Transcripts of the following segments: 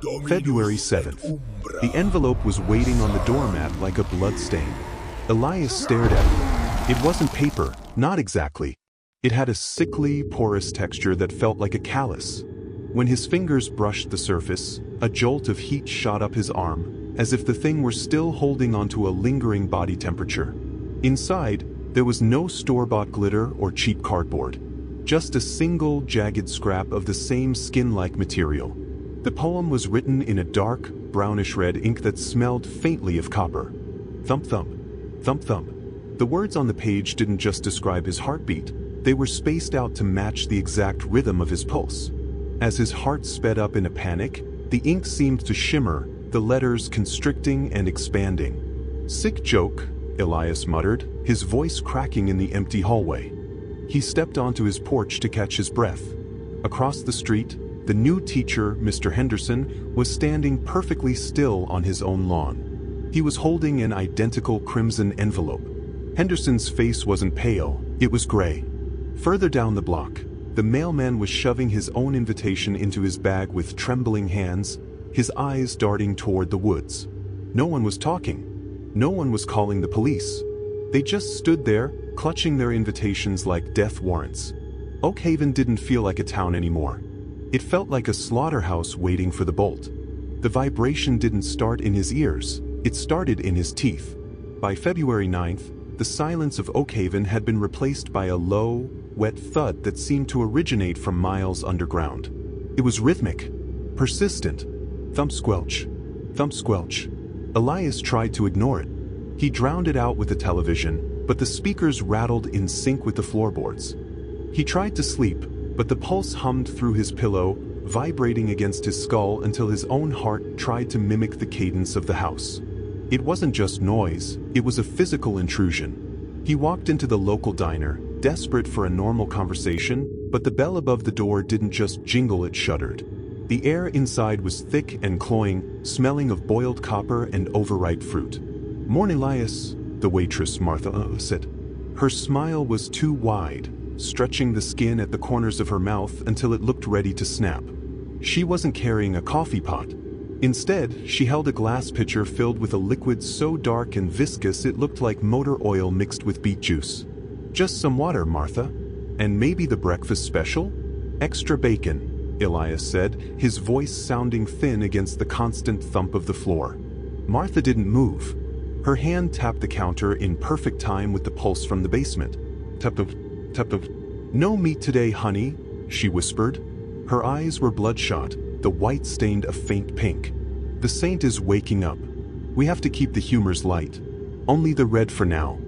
February 7th. The envelope was waiting on the doormat like a blood stain. Elias stared at it. It wasn't paper, not exactly. It had a sickly, porous texture that felt like a callus. When his fingers brushed the surface, a jolt of heat shot up his arm, as if the thing were still holding onto a lingering body temperature. Inside, there was no store-bought glitter or cheap cardboard. Just a single, jagged scrap of the same skin-like material. The poem was written in a dark, brownish-red ink that smelled faintly of copper. Thump thump, thump thump. The words on the page didn't just describe his heartbeat, they were spaced out to match the exact rhythm of his pulse. As his heart sped up in a panic, the ink seemed to shimmer, the letters constricting and expanding. "Sick joke," Elias muttered, his voice cracking in the empty hallway. He stepped onto his porch to catch his breath. Across the street, the new teacher, Mr. Henderson, was standing perfectly still on his own lawn. He was holding an identical crimson envelope. Henderson's face wasn't pale, it was gray. Further down the block, the mailman was shoving his own invitation into his bag with trembling hands, his eyes darting toward the woods. No one was talking. No one was calling the police. They just stood there, clutching their invitations like death warrants. Oakhaven didn't feel like a town anymore. It felt like a slaughterhouse waiting for the bolt. The vibration didn't start in his ears, it started in his teeth. By February 9th, the silence of Oakhaven had been replaced by a low, wet thud that seemed to originate from miles underground. It was rhythmic, persistent. Thump squelch, thump squelch. Elias tried to ignore it. He drowned it out with the television, but the speakers rattled in sync with the floorboards. He tried to sleep, but the pulse hummed through his pillow, vibrating against his skull until his own heart tried to mimic the cadence of the house. It wasn't just noise, it was a physical intrusion. He walked into the local diner, desperate for a normal conversation, but the bell above the door didn't just jingle, it shuddered. The air inside was thick and cloying, smelling of boiled copper and overripe fruit. "Morning, Elias," the waitress Martha said. Her smile was too wide, stretching the skin at the corners of her mouth until it looked ready to snap. She wasn't carrying a coffee pot. Instead, she held a glass pitcher filled with a liquid so dark and viscous it looked like motor oil mixed with beet juice. "Just some water, Martha. And maybe the breakfast special? Extra bacon," Elias said, his voice sounding thin against the constant thump of the floor. Martha didn't move. Her hand tapped the counter in perfect time with the pulse from the basement. Tap tap tap. "No meat today, honey," she whispered. Her eyes were bloodshot, the white stained a faint pink. "The saint is waking up. We have to keep the humors light. Only the red for now."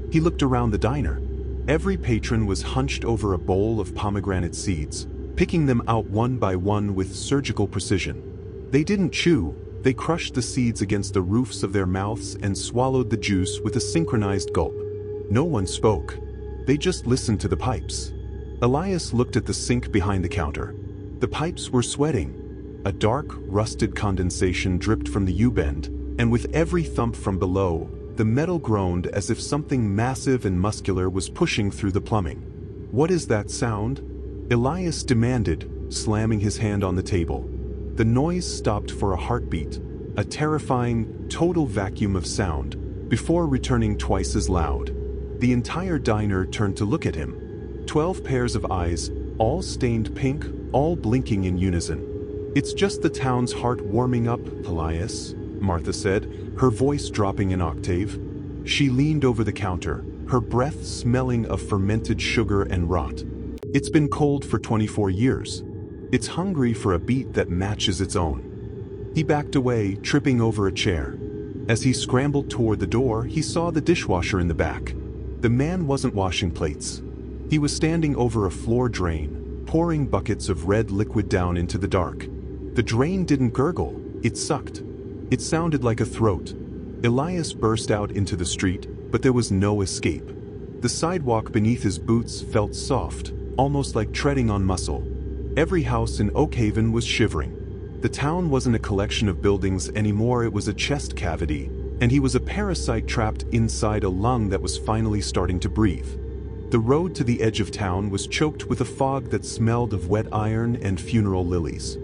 He looked around the diner. Every patron was hunched over a bowl of pomegranate seeds, picking them out one by one with surgical precision. They didn't chew, they crushed the seeds against the roofs of their mouths and swallowed the juice with a synchronized gulp. No one spoke. They just listened to the pipes. Elias looked at the sink behind the counter. The pipes were sweating. A dark, rusted condensation dripped from the U-bend, and with every thump from below, the metal groaned as if something massive and muscular was pushing through the plumbing. "What is that sound?" Elias demanded, slamming his hand on the table. The noise stopped for a heartbeat, a terrifying, total vacuum of sound, before returning twice as loud. The entire diner turned to look at him. 12 pairs of eyes, all stained pink, all blinking in unison. "It's just the town's heart warming up, Elias," Martha said, her voice dropping an octave. She leaned over the counter, her breath smelling of fermented sugar and rot. "It's been cold for 24 years. It's hungry for a beat that matches its own." He backed away, tripping over a chair. As he scrambled toward the door, he saw the dishwasher in the back. The man wasn't washing plates. He was standing over a floor drain, pouring buckets of red liquid down into the dark. The drain didn't gurgle, it sucked. It sounded like a throat. Elias burst out into the street, but there was no escape. The sidewalk beneath his boots felt soft, almost like treading on muscle. Every house in Oakhaven was shivering. The town wasn't a collection of buildings anymore, it was a chest cavity, and he was a parasite trapped inside a lung that was finally starting to breathe. The road to the edge of town was choked with a fog that smelled of wet iron and funeral lilies.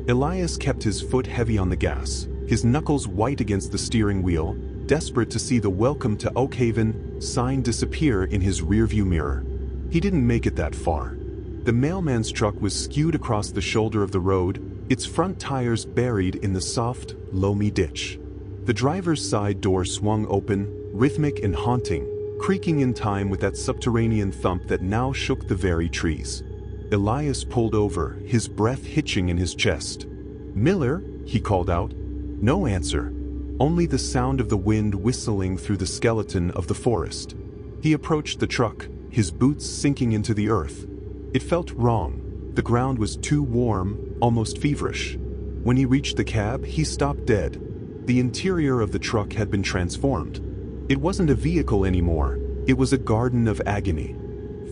Elias kept his foot heavy on the gas, his knuckles white against the steering wheel, desperate to see the "Welcome to Oakhaven" sign disappear in his rearview mirror. He didn't make it that far. The mailman's truck was skewed across the shoulder of the road, its front tires buried in the soft, loamy ditch. The driver's side door swung open, rhythmic and haunting, creaking in time with that subterranean thump that now shook the very trees. Elias pulled over, his breath hitching in his chest. "Miller?" he called out. No answer. Only the sound of the wind whistling through the skeleton of the forest. He approached the truck, his boots sinking into the earth. It felt wrong. The ground was too warm, almost feverish. When he reached the cab, he stopped dead. The interior of the truck had been transformed. It wasn't a vehicle anymore. It was a garden of agony.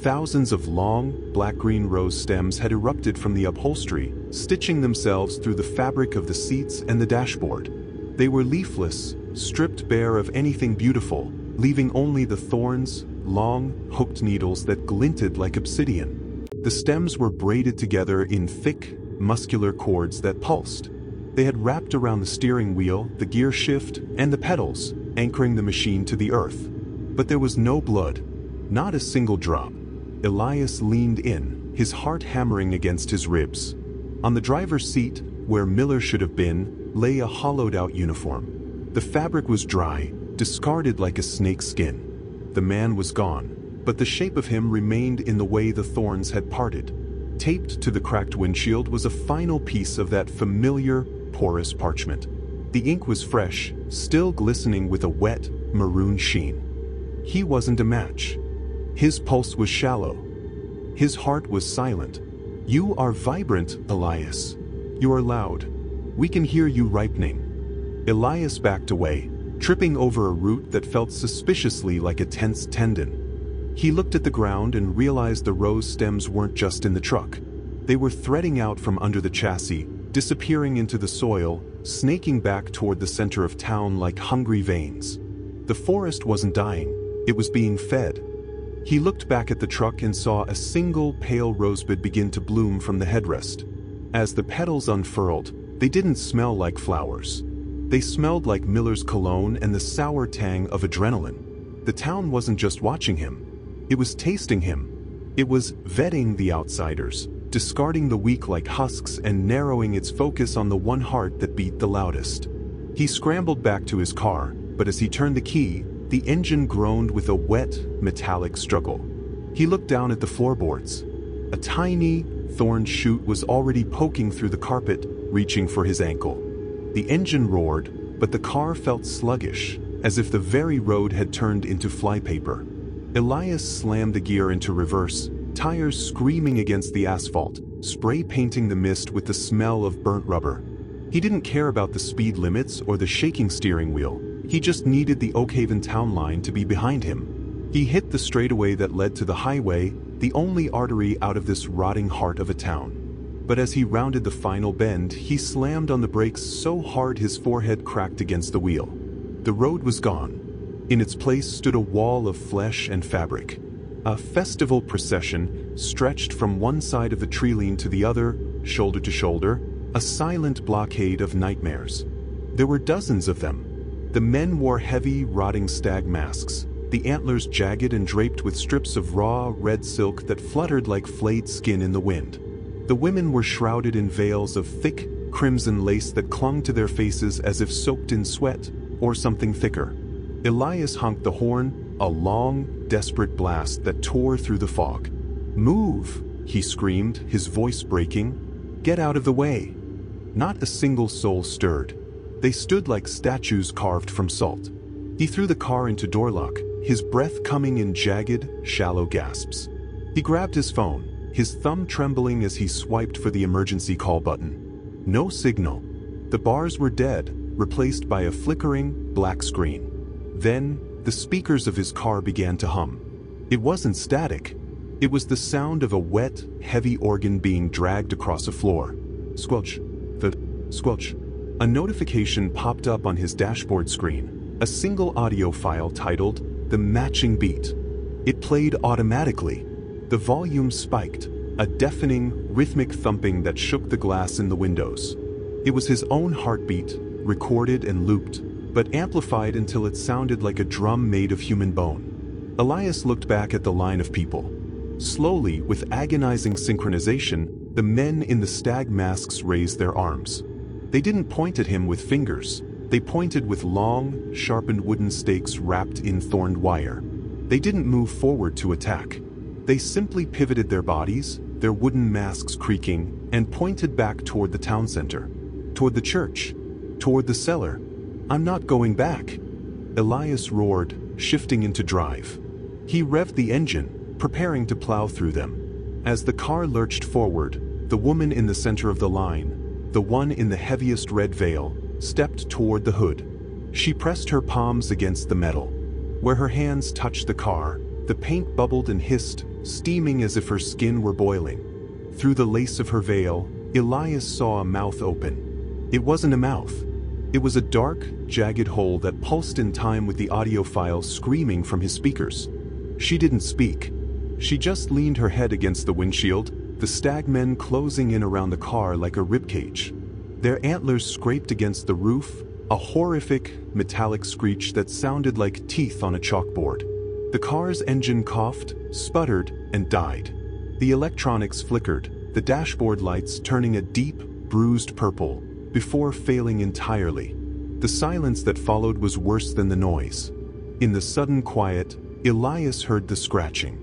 Thousands of long, black-green rose stems had erupted from the upholstery, stitching themselves through the fabric of the seats and the dashboard. They were leafless, stripped bare of anything beautiful, leaving only the thorns, long, hooked needles that glinted like obsidian. The stems were braided together in thick, muscular cords that pulsed. They had wrapped around the steering wheel, the gear shift, and the pedals, anchoring the machine to the earth. But there was no blood. Not a single drop. Elias leaned in, his heart hammering against his ribs. On the driver's seat, where Miller should have been, lay a hollowed-out uniform. The fabric was dry, discarded like a snake's skin. The man was gone, but the shape of him remained in the way the thorns had parted. Taped to the cracked windshield was a final piece of that familiar, porous parchment. The ink was fresh, still glistening with a wet, maroon sheen. He wasn't a match. His pulse was shallow. His heart was silent. "You are vibrant, Elias. You are loud. We can hear you ripening." Elias backed away, tripping over a root that felt suspiciously like a tense tendon. He looked at the ground and realized the rose stems weren't just in the truck. They were threading out from under the chassis, disappearing into the soil, snaking back toward the center of town like hungry veins. The forest wasn't dying, it was being fed. He looked back at the truck and saw a single pale rosebud begin to bloom from the headrest. As the petals unfurled, they didn't smell like flowers. They smelled like Miller's cologne and the sour tang of adrenaline. The town wasn't just watching him. It was tasting him. It was vetting the outsiders, discarding the weak like husks and narrowing its focus on the one heart that beat the loudest. He scrambled back to his car, but as he turned the key, the engine groaned with a wet, metallic struggle. He looked down at the floorboards. A tiny, thorned shoot was already poking through the carpet, reaching for his ankle. The engine roared, but the car felt sluggish, as if the very road had turned into flypaper. Elias slammed the gear into reverse, tires screaming against the asphalt, spray painting the mist with the smell of burnt rubber. He didn't care about the speed limits or the shaking steering wheel. He just needed the Oakhaven town line to be behind him. He hit the straightaway that led to the highway, the only artery out of this rotting heart of a town. But as he rounded the final bend, he slammed on the brakes so hard his forehead cracked against the wheel. The road was gone. In its place stood a wall of flesh and fabric. A festival procession stretched from one side of the tree-line to the other, shoulder to shoulder, a silent blockade of nightmares. There were dozens of them. The men wore heavy, rotting stag masks, the antlers jagged and draped with strips of raw, red silk that fluttered like flayed skin in the wind. The women were shrouded in veils of thick, crimson lace that clung to their faces as if soaked in sweat, or something thicker. Elias honked the horn, a long, desperate blast that tore through the fog. "Move!" he screamed, his voice breaking. "Get out of the way!" Not a single soul stirred. They stood like statues carved from salt. He threw the car into door lock, his breath coming in jagged, shallow gasps. He grabbed his phone, his thumb trembling as he swiped for the emergency call button. No signal. The bars were dead, replaced by a flickering, black screen. Then, the speakers of his car began to hum. It wasn't static. It was the sound of a wet, heavy organ being dragged across a floor. Squelch. The squelch. A notification popped up on his dashboard screen, a single audio file titled "The Matching Beat." It played automatically. The volume spiked, a deafening, rhythmic thumping that shook the glass in the windows. It was his own heartbeat, recorded and looped, but amplified until it sounded like a drum made of human bone. Elias looked back at the line of people. Slowly, with agonizing synchronization, the men in the stag masks raised their arms. They didn't point at him with fingers. They pointed with long, sharpened wooden stakes wrapped in thorned wire. They didn't move forward to attack. They simply pivoted their bodies, their wooden masks creaking, and pointed back toward the town center. Toward the church. Toward the cellar. "I'm not going back!" Elias roared, shifting into drive. He revved the engine, preparing to plow through them. As the car lurched forward, the woman in the center of the line, the one in the heaviest red veil, stepped toward the hood. She pressed her palms against the metal. Where her hands touched the car, the paint bubbled and hissed, steaming as if her skin were boiling. Through the lace of her veil, Elias saw a mouth open. It wasn't a mouth. It was a dark, jagged hole that pulsed in time with the audio file screaming from his speakers. She didn't speak. She just leaned her head against the windshield, the stag men closing in around the car like a ribcage. Their antlers scraped against the roof, a horrific, metallic screech that sounded like teeth on a chalkboard. The car's engine coughed, sputtered, and died. The electronics flickered, the dashboard lights turning a deep, bruised purple, before failing entirely. The silence that followed was worse than the noise. In the sudden quiet, Elias heard the scratching.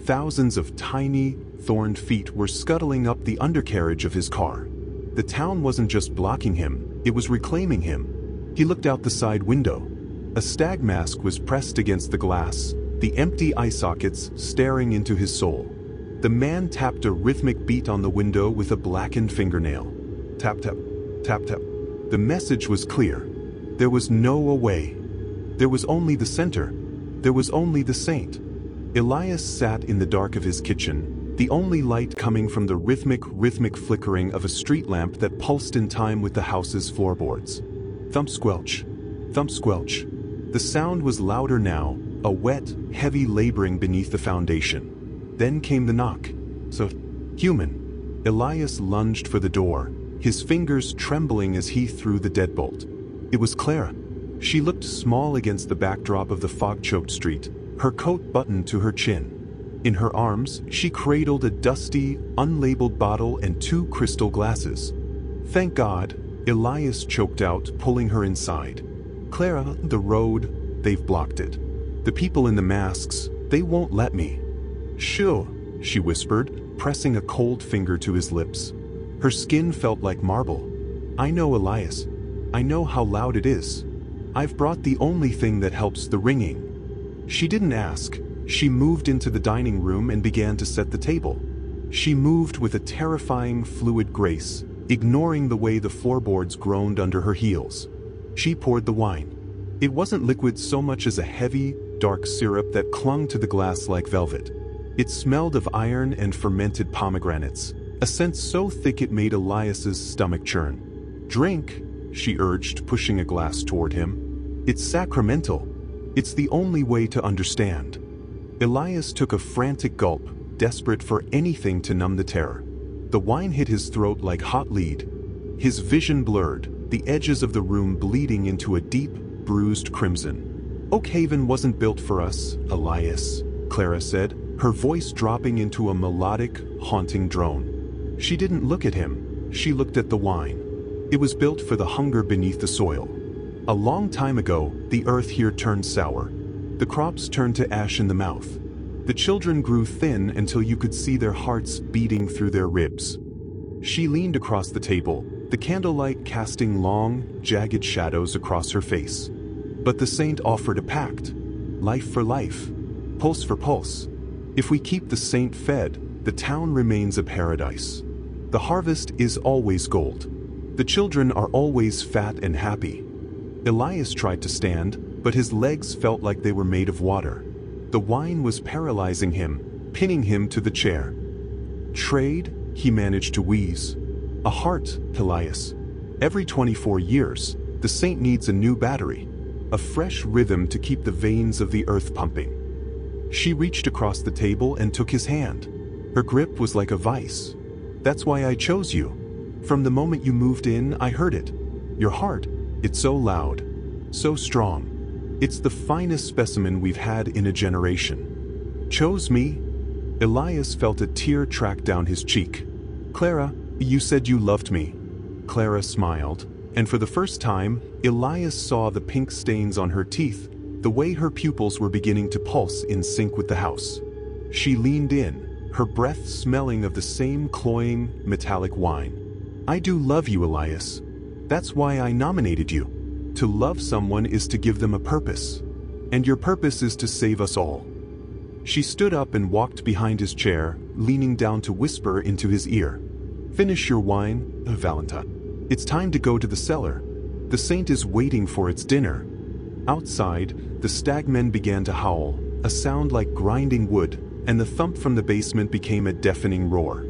Thousands of tiny, thorned feet were scuttling up the undercarriage of his car. The town wasn't just blocking him, it was reclaiming him. He looked out the side window. A stag mask was pressed against the glass, the empty eye sockets staring into his soul. The man tapped a rhythmic beat on the window with a blackened fingernail. Tap tap, tap tap. The message was clear. There was no away. There was only the center. There was only the saint. Elias sat in the dark of his kitchen, the only light coming from the rhythmic flickering of a street lamp that pulsed in time with the house's floorboards. Thump squelch. Thump squelch. The sound was louder now, a wet, heavy laboring beneath the foundation. Then came the knock. So, human. Elias lunged for the door, his fingers trembling as he threw the deadbolt. It was Clara. She looked small against the backdrop of the fog-choked street, her coat buttoned to her chin. In her arms, she cradled a dusty, unlabeled bottle and 2 crystal glasses. "Thank God," Elias choked out, pulling her inside. "Clara, the road, they've blocked it. The people in the masks, they won't let me." "Shoo," she whispered, pressing a cold finger to his lips. Her skin felt like marble. "I know, Elias. I know how loud it is. I've brought the only thing that helps the ringing." She didn't ask. She moved into the dining room and began to set the table. She moved with a terrifying, fluid grace, ignoring the way the floorboards groaned under her heels. She poured the wine. It wasn't liquid so much as a heavy, dark syrup that clung to the glass like velvet. It smelled of iron and fermented pomegranates, a scent so thick it made Elias's stomach churn. "Drink," she urged, pushing a glass toward him. "It's sacramental. It's the only way to understand." Elias took a frantic gulp, desperate for anything to numb the terror. The wine hit his throat like hot lead. His vision blurred, the edges of the room bleeding into a deep, bruised crimson. "Oakhaven wasn't built for us, Elias," Clara said, her voice dropping into a melodic, haunting drone. She didn't look at him, she looked at the wine. It was built for the hunger beneath the soil. A long time ago, the earth here turned sour. The crops turned to ash in the mouth. The children grew thin until you could see their hearts beating through their ribs. She leaned across the table, the candlelight casting long, jagged shadows across her face. But the saint offered a pact. Life for life. Pulse for pulse. If we keep the saint fed, the town remains a paradise. The harvest is always gold. The children are always fat and happy. Elias tried to stand, but his legs felt like they were made of water. The wine was paralyzing him, pinning him to the chair. "Trade," he managed to wheeze. "A heart, Elias. Every 24 years, the saint needs a new battery. A fresh rhythm to keep the veins of the earth pumping." She reached across the table and took his hand. Her grip was like a vice. "That's why I chose you. From the moment you moved in, I heard it. Your heart, it's so loud, so strong. It's the finest specimen we've had in a generation. Chose me? Elias felt a tear track down his cheek. Clara, you said you loved me. Clara smiled, and for the first time, Elias saw the pink stains on her teeth, the way her pupils were beginning to pulse in sync with the house. She leaned in, her breath smelling of the same cloying, metallic wine. I do love you, Elias. That's why I nominated you. To love someone is to give them a purpose. And your purpose is to save us all. She stood up and walked behind his chair, leaning down to whisper into his ear. Finish your wine, Valentine. It's time to go to the cellar. The saint is waiting for its dinner. Outside, the stagmen began to howl, a sound like grinding wood, and the thump from the basement became a deafening roar.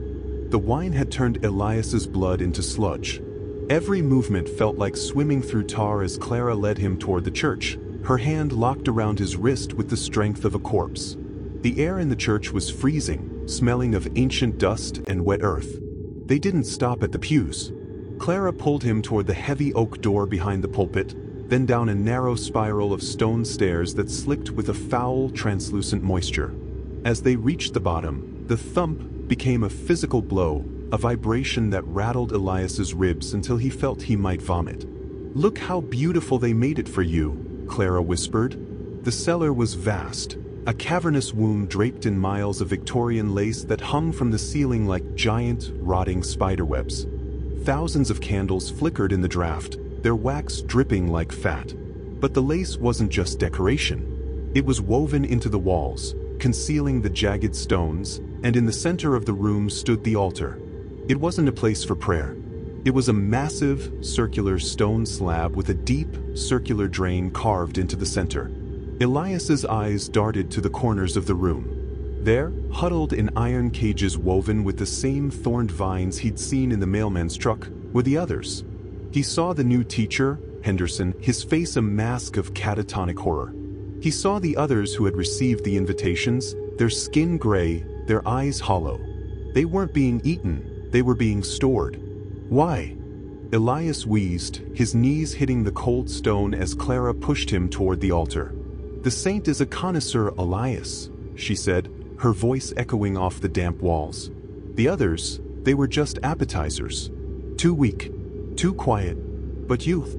The wine had turned Elias's blood into sludge. Every movement felt like swimming through tar as Clara led him toward the church, her hand locked around his wrist with the strength of a corpse. The air in the church was freezing, smelling of ancient dust and wet earth. They didn't stop at the pews. Clara pulled him toward the heavy oak door behind the pulpit, then down a narrow spiral of stone stairs that slicked with a foul, translucent moisture. As they reached the bottom, the thump became a physical blow, a vibration that rattled Elias's ribs until he felt he might vomit. Look how beautiful they made it for you, Clara whispered. The cellar was vast, a cavernous womb draped in miles of Victorian lace that hung from the ceiling like giant, rotting spiderwebs. Thousands of candles flickered in the draft, their wax dripping like fat. But the lace wasn't just decoration. It was woven into the walls, concealing the jagged stones, and in the center of the room stood the altar. It wasn't a place for prayer. It was a massive, circular stone slab with a deep, circular drain carved into the center. Elias's eyes darted to the corners of the room. There, huddled in iron cages woven with the same thorned vines he'd seen in the mailman's truck, were the others. He saw the new teacher, Henderson, his face a mask of catatonic horror. He saw the others who had received the invitations, their skin gray, their eyes hollow. They weren't being eaten, they were being stored. Why? Elias wheezed, his knees hitting the cold stone as Clara pushed him toward the altar. The saint is a connoisseur, Elias, she said, her voice echoing off the damp walls. The others, they were just appetizers. Too weak, too quiet, but youth.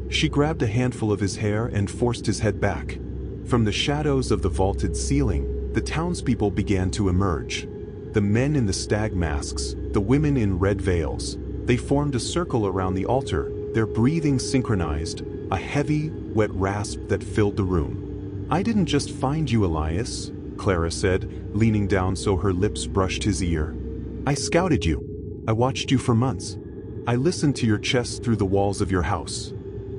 She grabbed a handful of his hair and forced his head back. From the shadows of the vaulted ceiling, the townspeople began to emerge. The men in the stag masks, the women in red veils. They formed a circle around the altar, their breathing synchronized, a heavy, wet rasp that filled the room. I didn't just find you, Elias, Clara said, leaning down so her lips brushed his ear. I scouted you. I watched you for months. I listened to your chest through the walls of your house.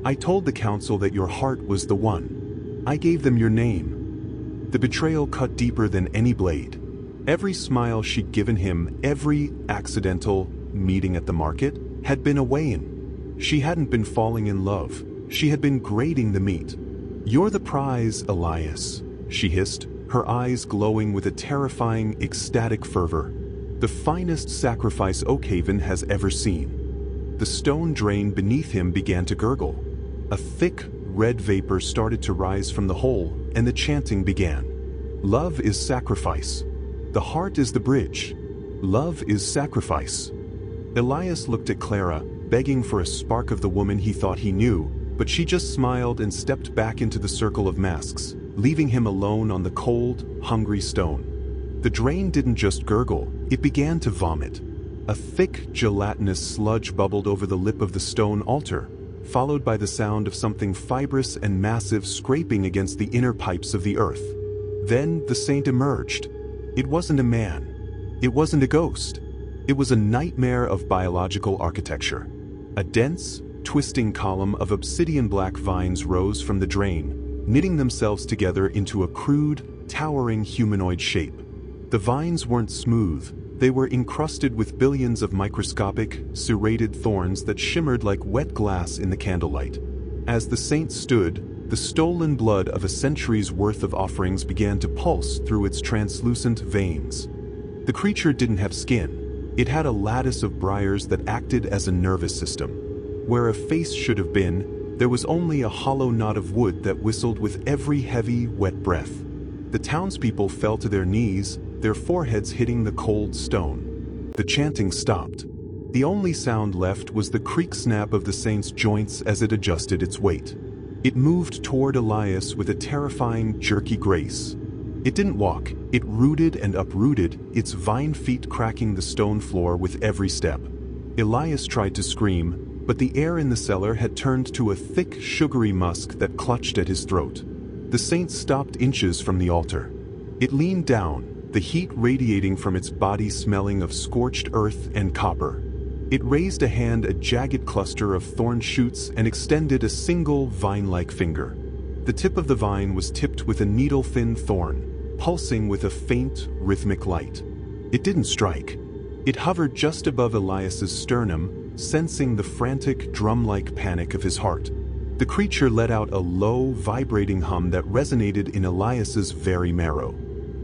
I told the council that your heart was the one. I gave them your name. The betrayal cut deeper than any blade. Every smile she'd given him, every accidental meeting at the market, had been a weigh-in. She hadn't been falling in love. She had been grading the meat. You're the prize, Elias, she hissed, her eyes glowing with a terrifying, ecstatic fervor. The finest sacrifice Oakhaven has ever seen. The stone drain beneath him began to gurgle. A thick, red vapor started to rise from the hole, and the chanting began. Love is sacrifice. The heart is the bridge. Love is sacrifice. Elias looked at Clara, begging for a spark of the woman he thought he knew, but she just smiled and stepped back into the circle of masks, leaving him alone on the cold, hungry stone. The drain didn't just gurgle, it began to vomit. A thick, gelatinous sludge bubbled over the lip of the stone altar, followed by the sound of something fibrous and massive scraping against the inner pipes of the earth. Then the saint emerged. It wasn't a man. It wasn't a ghost. It was a nightmare of biological architecture. A dense, twisting column of obsidian-black vines rose from the drain, knitting themselves together into a crude, towering humanoid shape. The vines weren't smooth, they were encrusted with billions of microscopic, serrated thorns that shimmered like wet glass in the candlelight. As the saint stood, the stolen blood of a century's worth of offerings began to pulse through its translucent veins. The creature didn't have skin. It had a lattice of briars that acted as a nervous system. Where a face should have been, there was only a hollow knot of wood that whistled with every heavy, wet breath. The townspeople fell to their knees, their foreheads hitting the cold stone. The chanting stopped. The only sound left was the creak snap of the saint's joints as it adjusted its weight. It moved toward Elias with a terrifying, jerky grace. It didn't walk, it rooted and uprooted, its vine feet cracking the stone floor with every step. Elias tried to scream, but the air in the cellar had turned to a thick, sugary musk that clutched at his throat. The saint stopped inches from the altar. It leaned down, the heat radiating from its body smelling of scorched earth and copper. It raised a hand, a jagged cluster of thorn shoots, and extended a single vine-like finger. The tip of the vine was tipped with a needle-thin thorn, pulsing with a faint, rhythmic light. It didn't strike. It hovered just above Elias's sternum, sensing the frantic, drum-like panic of his heart. The creature let out a low, vibrating hum that resonated in Elias's very marrow.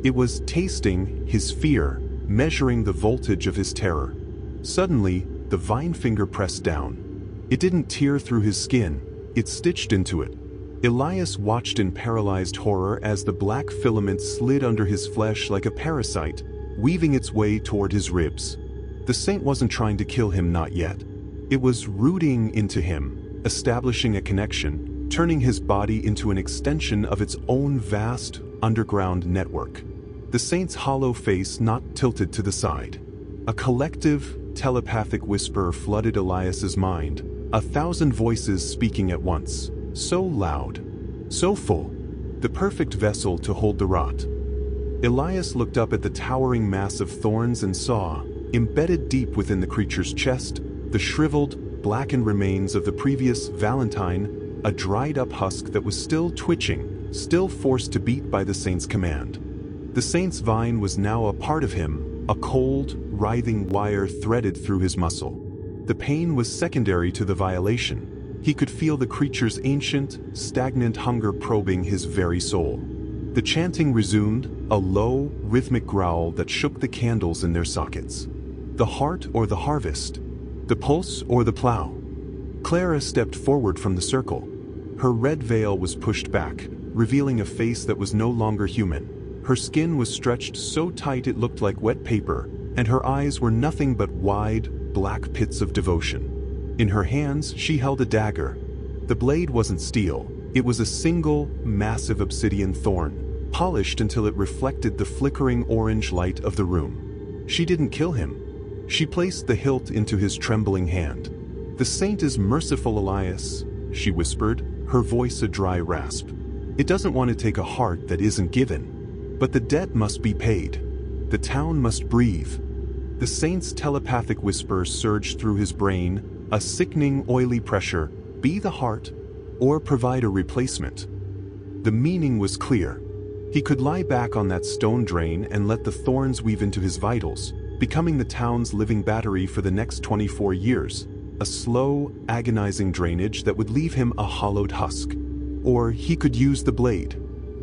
It was tasting his fear, measuring the voltage of his terror. Suddenly, the vine finger pressed down. It didn't tear through his skin, it stitched into it. Elias watched in paralyzed horror as the black filament slid under his flesh like a parasite, weaving its way toward his ribs. The saint wasn't trying to kill him, not yet. It was rooting into him, establishing a connection, turning his body into an extension of its own vast, underground network. The saint's hollow face not tilted to the side. A collective, telepathic whisper flooded Elias's mind, 1,000 voices speaking at once. So loud, so full, the perfect vessel to hold the rot. Elias looked up at the towering mass of thorns and saw, embedded deep within the creature's chest, the shriveled, blackened remains of the previous Valentine, a dried-up husk that was still twitching, still forced to beat by the saint's command. The saint's vine was now a part of him, a cold, writhing wire threaded through his muscle. The pain was secondary to the violation. He could feel the creature's ancient, stagnant hunger probing his very soul. The chanting resumed, a low, rhythmic growl that shook the candles in their sockets. The heart or the harvest? The pulse or the plow? Clara stepped forward from the circle. Her red veil was pushed back, revealing a face that was no longer human. Her skin was stretched so tight it looked like wet paper, and her eyes were nothing but wide, black pits of devotion. In her hands, she held a dagger. The blade wasn't steel. It was a single, massive obsidian thorn, polished until it reflected the flickering orange light of the room. She didn't kill him. She placed the hilt into his trembling hand. "The saint is merciful, Elias," she whispered, her voice a dry rasp. "It doesn't want to take a heart that isn't given. But the debt must be paid. The town must breathe." The saint's telepathic whisper surged through his brain, a sickening, oily pressure, be the heart, or provide a replacement. The meaning was clear. He could lie back on that stone drain and let the thorns weave into his vitals, becoming the town's living battery for the next 24 years, a slow, agonizing drainage that would leave him a hollowed husk. Or he could use the blade.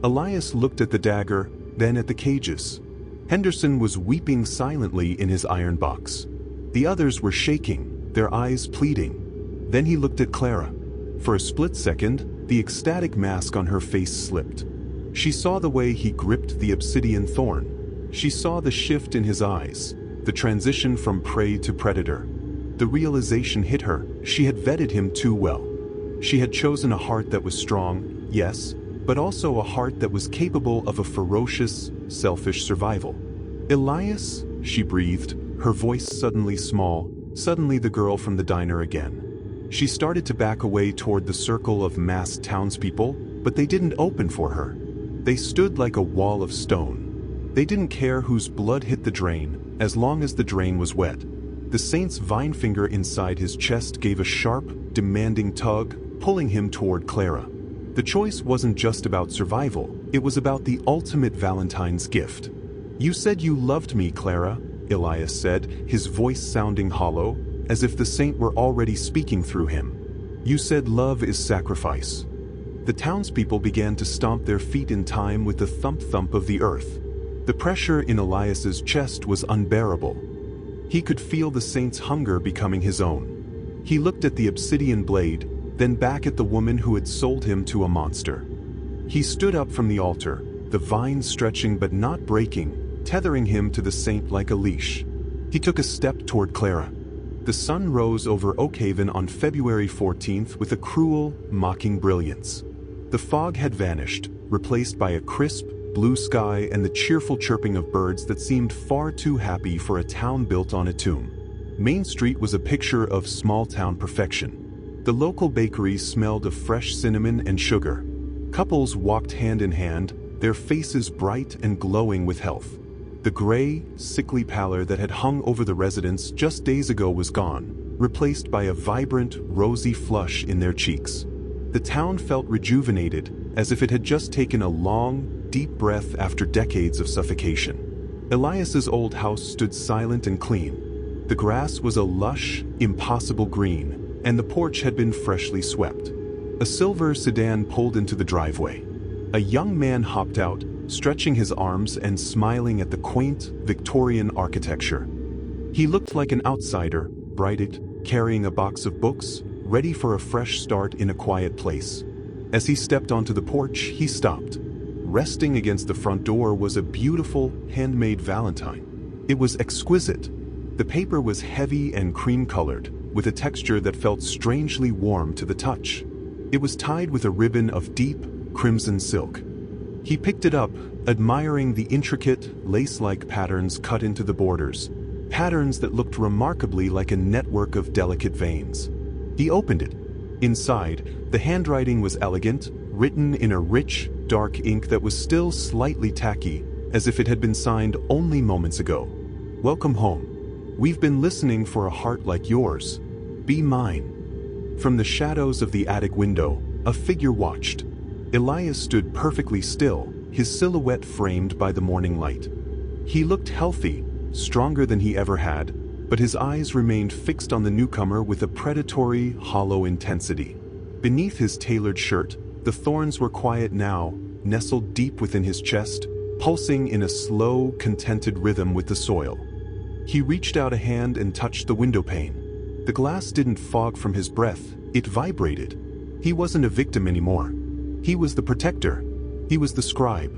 Elias looked at the dagger, then at the cages. Henderson was weeping silently in his iron box. The others were shaking, their eyes pleading. Then he looked at Clara. For a split second, the ecstatic mask on her face slipped. She saw the way he gripped the obsidian thorn. She saw the shift in his eyes, the transition from prey to predator. The realization hit her, she had vetted him too well. She had chosen a heart that was strong, yes, but also a heart that was capable of a ferocious, selfish survival. "Elias," she breathed, her voice suddenly small, suddenly the girl from the diner again. She started to back away toward the circle of masked townspeople, but they didn't open for her. They stood like a wall of stone. They didn't care whose blood hit the drain, as long as the drain was wet. The saint's vine finger inside his chest gave a sharp, demanding tug, pulling him toward Clara. The choice wasn't just about survival, it was about the ultimate Valentine's gift. "You said you loved me, Clara," Elias said, his voice sounding hollow, as if the saint were already speaking through him. "You said love is sacrifice." The townspeople began to stomp their feet in time with the thump-thump of the earth. The pressure in Elias's chest was unbearable. He could feel the saint's hunger becoming his own. He looked at the obsidian blade, then back at the woman who had sold him to a monster. He stood up from the altar, the vine stretching but not breaking, tethering him to the saint like a leash. He took a step toward Clara. The sun rose over Oakhaven on February 14th with a cruel, mocking brilliance. The fog had vanished, replaced by a crisp, blue sky and the cheerful chirping of birds that seemed far too happy for a town built on a tomb. Main Street was a picture of small-town perfection. The local bakeries smelled of fresh cinnamon and sugar. Couples walked hand in hand, their faces bright and glowing with health. The gray, sickly pallor that had hung over the residents just days ago was gone, replaced by a vibrant, rosy flush in their cheeks. The town felt rejuvenated, as if it had just taken a long, deep breath after decades of suffocation. Elias's old house stood silent and clean. The grass was a lush, impossible green, and the porch had been freshly swept. A silver sedan pulled into the driveway. A young man hopped out, stretching his arms and smiling at the quaint, Victorian architecture. He looked like an outsider, bright-eyed, carrying a box of books, ready for a fresh start in a quiet place. As he stepped onto the porch, he stopped. Resting against the front door was a beautiful, handmade Valentine. It was exquisite. The paper was heavy and cream-colored, with a texture that felt strangely warm to the touch. It was tied with a ribbon of deep, crimson silk. He picked it up, admiring the intricate, lace-like patterns cut into the borders, patterns that looked remarkably like a network of delicate veins. He opened it. Inside, the handwriting was elegant, written in a rich, dark ink that was still slightly tacky, as if it had been signed only moments ago. "Welcome home. We've been listening for a heart like yours. Be mine." From the shadows of the attic window, a figure watched. Elias stood perfectly still, his silhouette framed by the morning light. He looked healthy, stronger than he ever had, but his eyes remained fixed on the newcomer with a predatory, hollow intensity. Beneath his tailored shirt, the thorns were quiet now, nestled deep within his chest, pulsing in a slow, contented rhythm with the soil. He reached out a hand and touched the window pane. The glass didn't fog from his breath, it vibrated. He wasn't a victim anymore. He was the protector. He was the scribe.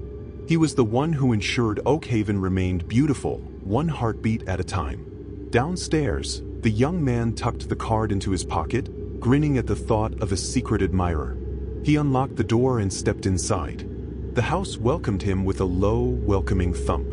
He was the one who ensured Oakhaven remained beautiful, one heartbeat at a time. Downstairs, the young man tucked the card into his pocket, grinning at the thought of a secret admirer. He unlocked the door and stepped inside. The house welcomed him with a low, welcoming thump.